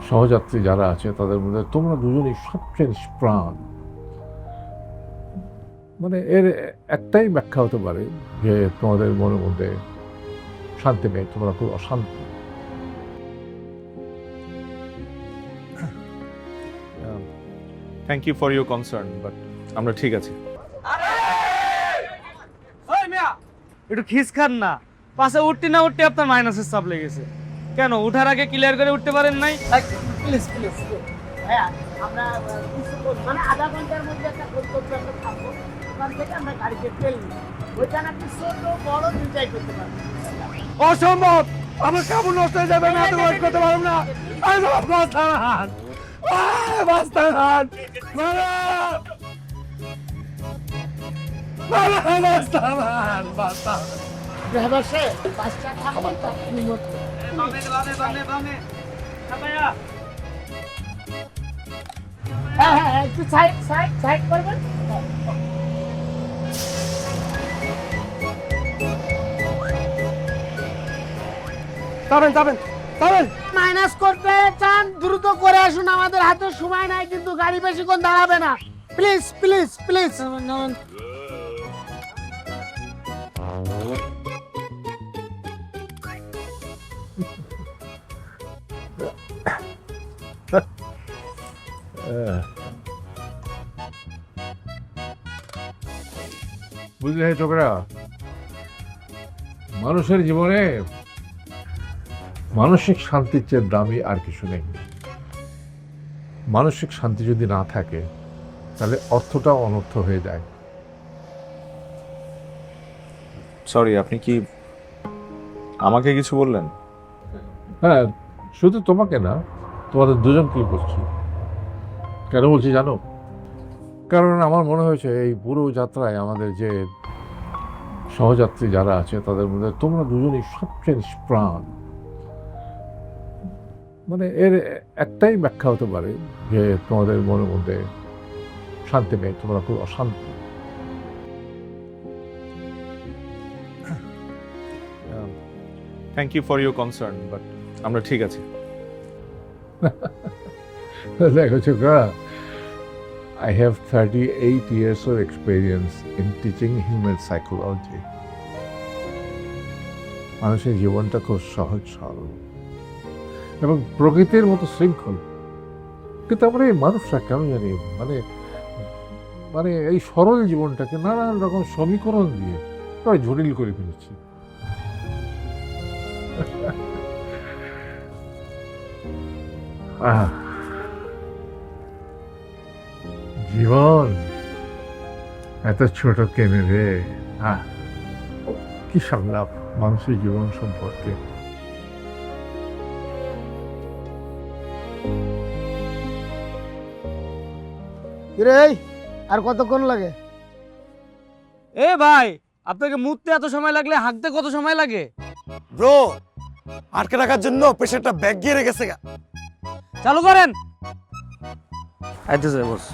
সহযাত্রী যারা আছে তাদের মধ্যে তোমরা দুজনই সবচেয়ে নিষ্প্রাণ। মানে এর একটাই ব্যাখ্যা হতে পারে যে তোমাদের মনের মধ্যে শান্তি নেই, তোমরা খুব অশান্ত। Thank you for your concern, but আমরা ঠিক আছি। একটু খিস খান না, পাশে উঠতে না উঠতে আপনার মাইনাসের চাপ লেগেছে। কেন উঠার আগে ক্লিয়ার করে উঠতে পারেন নাই? প্লিজ প্লিজ ভাইয়া, আমরা কিছুক্ষণ মানে আধা ঘন্টার মধ্যে একটা গন্তব্য আমরা থাকবো। ওখান থেকে আমরা গাড়িতে তেল নিই, ওইখানে আপনি ছোট বড় দুইটাই করতে পারবেন। অসম্ভব, আমার কাবু নষ্ট হয়ে যাবে, আমি এত ওয়েট করতে পারবো না। ড্রাইভার সাহেব, বাসটা থাকবেন তো আপনি নোট করুন। হ্যাঁ হ্যাঁ, একটু সাইড সাইড সাইড করবেন। যাবেন। মাইনাস করতে চান দ্রুত করে আসুন, আমাদের হাতে সময় নাই, কিন্তু গাড়ি বেশিক্ষণ দাঁড়াবে না। Please please please. বুঝলে ছোকরা, মানুষের জীবনে মানসিক শান্তির চেয়ে দামি আর কিছু নেই। মানসিক শান্তি যদি না থাকে তাহলে অর্থটাও অনর্থ হয়ে যায়। সরি, আপনি কি আমাকে কিছু বললেন? হ্যাঁ, শুধু তোমাকে না, তোমাদের দুজনকেই বলছি। কেন বলছি জানো? কারণ আমার মনে হয়েছে এই পুরো যাত্রায় আমাদের যে সহযাত্রী যারা আছে তাদের মধ্যে তোমরা দুজনই সবচেয়ে নিষ্প্রাণ। মানে এর একটাই ব্যাখ্যা হতে পারে যে তোমাদের মনের মধ্যে শান্তি নেই, তোমরা খুব অশান্ত। Thank you for your concern, but আমরা ঠিক আছি। দেখো ছোকরা, I have 38 years of experience in teaching human psychology. মানুষের জীবনটা খুব সহজ সরল এবং প্রকৃতির মতো শৃঙ্খল, কিন্তু আমরা এই মানুষরা কেন জানি মানে মানে এই সরল জীবনটাকে নানান রকম সমীকরণ দিয়ে প্রায় জটিল করে ফেলেছি। জীবন এত ছোট কেনে রে। কি সংলাপ মানুষের জীবন সম্পর্কে। রে আর কতক্ষণ লাগে? এ ভাই, আপনাকে মুততে এত সময় লাগলে হাঁকতে কত সময় লাগে? ব্রো, আটকে রাখার জন্য পেশেন্টটা ব্যাগ গিয়ে রেখেছে গা। চালু করেন। আইতেছে বস।